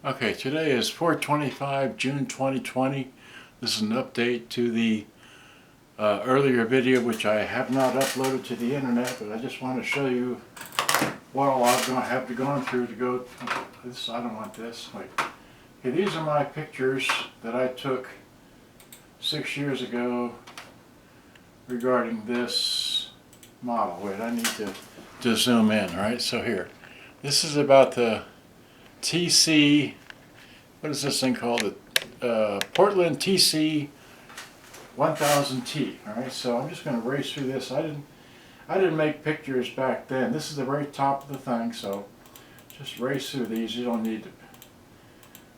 Okay, today is 4/25, June 2020. This is an update to the earlier video, which I have not uploaded to the internet, but I just want to show you what all I'm going to have to go through to go. This, I don't want this. Wait. Okay, these are my pictures that I took 6 years ago regarding this model. Wait, I need to zoom in, right? So here, this is about the what is this thing called? The Portland TC-1000T. All right, so I'm just going to race through this. I didn't make pictures back then. This is the very top of the thing, so just race through these. You don't need to.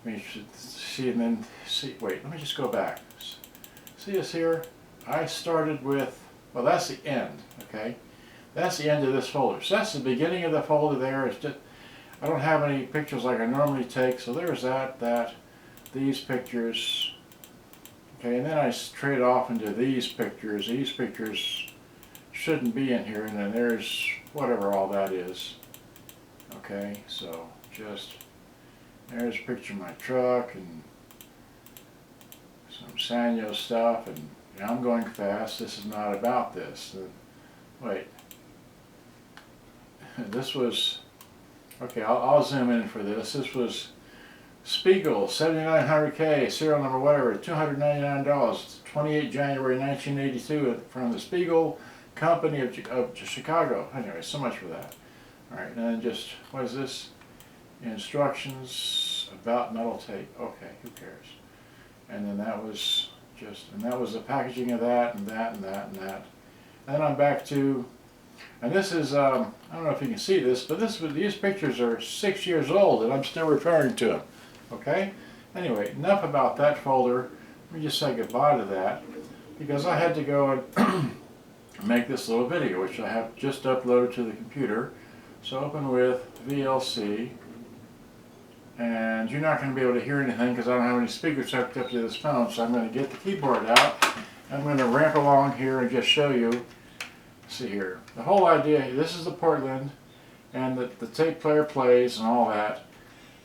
You should see and then see. Wait, let me just go back. See this here? I started with. Well, that's the end. Okay, that's the end of this folder. So that's the beginning of the folder. There. It's just. I don't have any pictures like I normally take, so there's these pictures. Okay, and then I trade off into these pictures. These pictures shouldn't be in here, and then there's whatever all that is. Okay, so just, there's a picture of my truck and some Sanyo stuff, and yeah, I'm going fast. This is not about this. Wait, this was. Okay, I'll zoom in for this. This was Spiegel 7900K, serial number whatever, $299, 28 January 1982 from the Spiegel Company of Chicago. Anyway, so much for that. All right, and then just, what is this? Instructions about metal tape. Okay, who cares? And then that was and that was the packaging of that and that and that and that. And then I'm back to. And this is, I don't know if you can see this, but these pictures are 6 years old and I'm still referring to them. Okay? Anyway, enough about that folder. Let me just say goodbye to that because I had to go and make this little video, which I have just uploaded to the computer. So open with VLC. And you're not going to be able to hear anything because I don't have any speakers hooked up to this phone, so I'm going to get the keyboard out. I'm going to ramp along here and just show you. See here, the whole idea, this is the Portland, and the tape player plays and all that,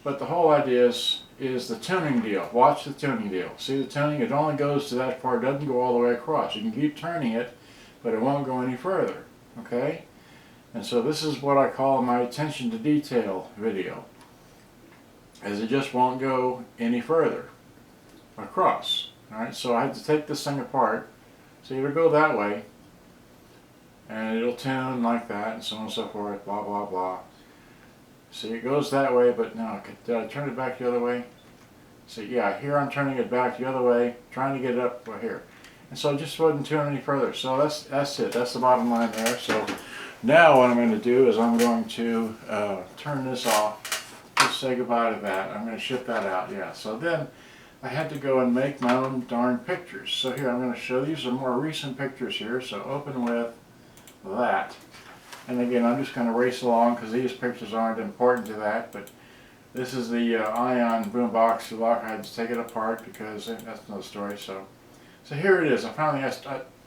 but the whole idea is the tuning deal. Watch the tuning deal. See the tuning? It only goes to that far, it doesn't go all the way across. You can keep turning it, but it won't go any further, okay? And so this is what I call my attention to detail video, as it just won't go any further across. All right, so I had to take this thing apart, so it'll go that way, and it'll tune like that, and so on and so forth, blah, blah, blah. See, it goes that way, but now, did I turn it back the other way? See, yeah, here I'm turning it back the other way, trying to get it up right here. And so it just wouldn't tune any further. So that's it. That's the bottom line there. So now what I'm going to do is I'm going to turn this off, just say goodbye to that. I'm going to ship that out, yeah. So then I had to go and make my own darn pictures. So here, I'm going to show these are more recent pictures here. So open with that, and again I'm just going to race along because these pictures aren't important to that, but this is the Ion boombox lock. I had to take it apart because that's another story. So here it is. I finally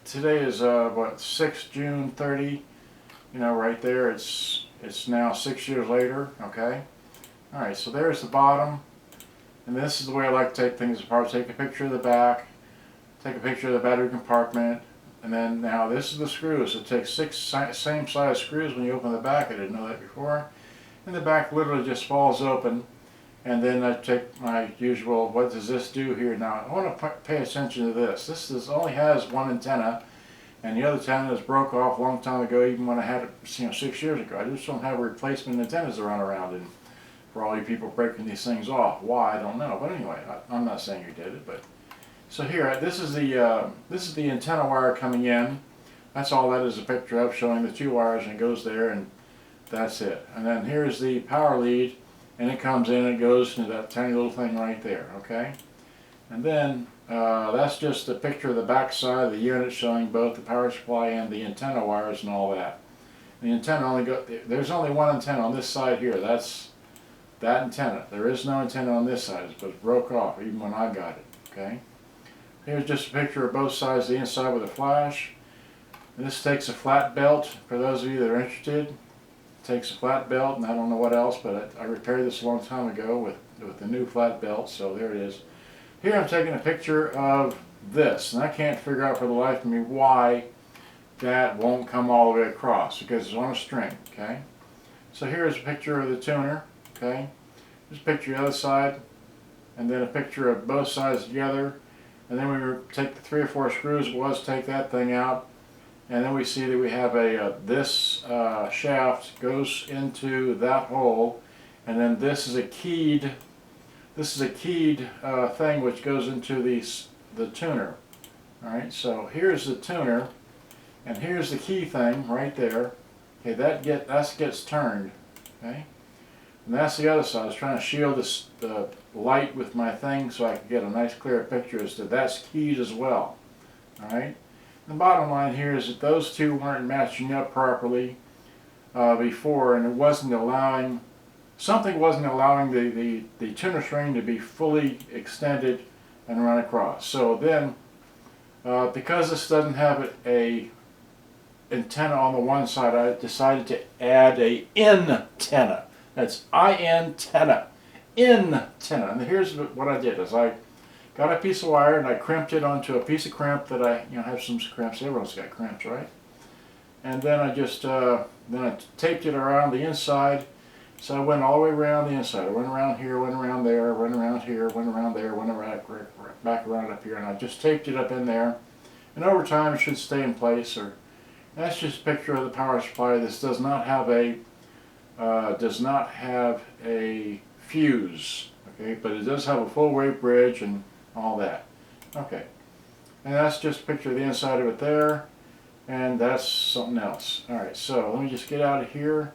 today is what, 6 June 30, you know, right there. It's now 6 years later. Okay, all right, so there's the bottom, and this is the way I like to take things apart. Take a picture of the back, take a picture of the battery compartment. And then now this is the screws. It takes 6 same size screws when you open the back. I didn't know that before. And the back literally just falls open. And then I take my usual, what does this do here? Now I want to pay attention to this. This only has one antenna, and the other antenna is broke off a long time ago, even when I had it, 6 years ago. I just don't have replacement antennas to run around in for all you people breaking these things off. Why, I don't know. But anyway, I'm not saying you did it, but. So here, this is the antenna wire coming in. That's all that is a picture of, showing the 2 wires, and it goes there, and that's it. And then here's the power lead, and it comes in and goes into that tiny little thing right there, okay? And then that's just a picture of the back side of the unit showing both the power supply and the antenna wires and all that. The antenna there's only one antenna on this side here. That's that antenna. There is no antenna on this side. It was broke off even when I got it, okay? Here's just a picture of both sides of the inside with a flash. And this takes a flat belt for those of you that are interested. takes a flat belt, and I don't know what else, but I repaired this a long time ago with the new flat belt, so there it is. Here I'm taking a picture of this, and I can't figure out for the life of me why that won't come all the way across, because it's on a string, okay? So here's a picture of the tuner, okay? Here's a picture of the other side, and then a picture of both sides together, and then we take the 3 or 4 screws it was, take that thing out, and then we see that we have this shaft goes into that hole, and then this is a keyed thing which goes into the tuner. All right, so here's the tuner, and here's the key thing right there. Okay, that gets turned. Okay, and that's the other side. I was trying to shield the light with my thing so I could get a nice clear picture as to that's keyed as well. All right. The bottom line here is that those two weren't matching up properly before, and it wasn't allowing, something wasn't allowing the tuner string to be fully extended and run across. So then, because this doesn't have a antenna on the one side, I decided to add a in-tenna. That's I-N-tenna. In-tenna. And here's what I did, is I got a piece of wire and I crimped it onto a piece of crimp that I have some crimps. Everyone's got crimps, right? And then I just then I taped it around the inside. So I went all the way around the inside. I went around here, went around there, went around here, went around there, went around, back around up here, and I just taped it up in there. And over time it should stay in place. Or that's just a picture of the power supply. This does not have a fuse, okay, but it does have a full weight bridge and all that. Okay, and that's just a picture of the inside of it there, and that's something else. Alright, so let me just get out of here,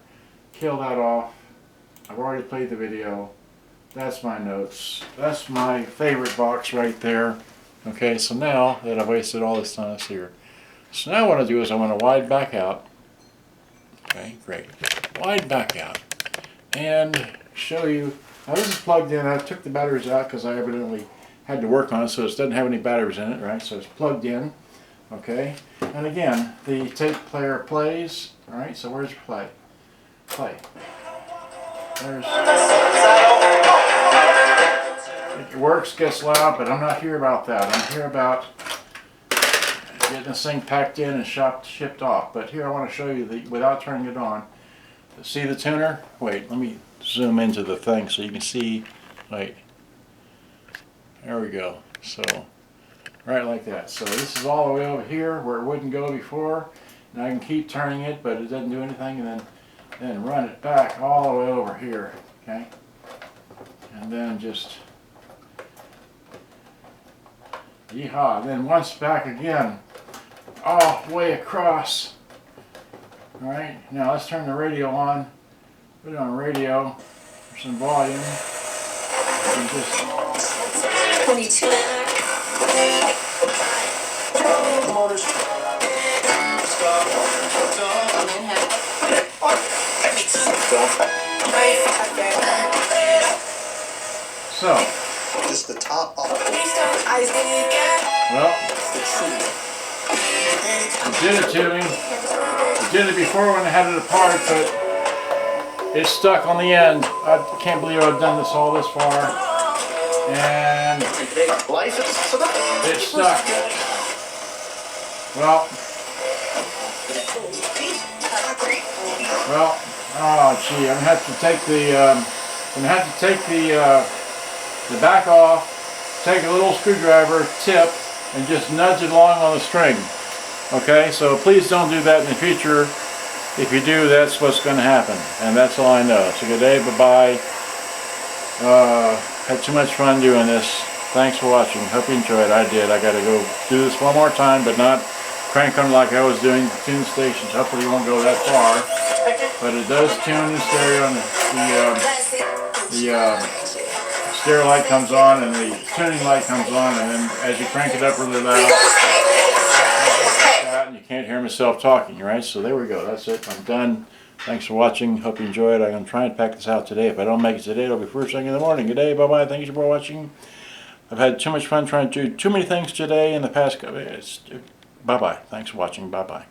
kill that off. I've already played the video. That's my notes. That's my favorite box right there. Okay, so now that I've wasted all this time here, so now what I do is I want to wide back out. Okay, great. Wide back out and show you. Now this is plugged in. I took the batteries out because I evidently had to work on it, so it doesn't have any batteries in it, right? So it's plugged in, okay? And again, the tape player plays, all right? So where's your play? Play. There's. It works, gets loud, but I'm not here about that. I'm here about getting this thing packed in and shipped off. But here I want to show you without turning it on. See the tuner? Wait, let me zoom into the thing so you can see. Wait. There we go. So, right like that. So this is all the way over here where it wouldn't go before. And I can keep turning it, but it doesn't do anything. And then run it back all the way over here. Okay? And then just, yeehaw. And then once back again, all the way across. Alright, now let's turn the radio on. Put it on radio for some volume. And just 22. so, just the top off. well, it did it to me. It did it before when I had it apart, but it's stuck on the end. I can't believe I've done this all this far. And it's stuck. Well, oh gee, I'm gonna have to take the back off, take a little screwdriver tip, and just nudge it along on the string. Okay, so please don't do that in the future. If you do, that's what's going to happen, and that's all I know. So good day, bye-bye. Had too much fun doing this. Thanks for watching. Hope you enjoyed. I did. I got to go do this one more time, but not crank on like I was doing the tune stations. Hopefully you won't go that far. But it does tune the stereo, and the stereo light comes on, and the tuning light comes on, and then as you crank it up really loud, and you can't hear myself talking, right? So there we go. That's it. I'm done. Thanks for watching. Hope you enjoyed. I'm going to try and pack this out today. If I don't make it today, it'll be first thing in the morning. Good day. Bye-bye. Thank you for watching. I've had too much fun trying to do too many things today in the past couple days. Bye-bye. Thanks for watching. Bye-bye.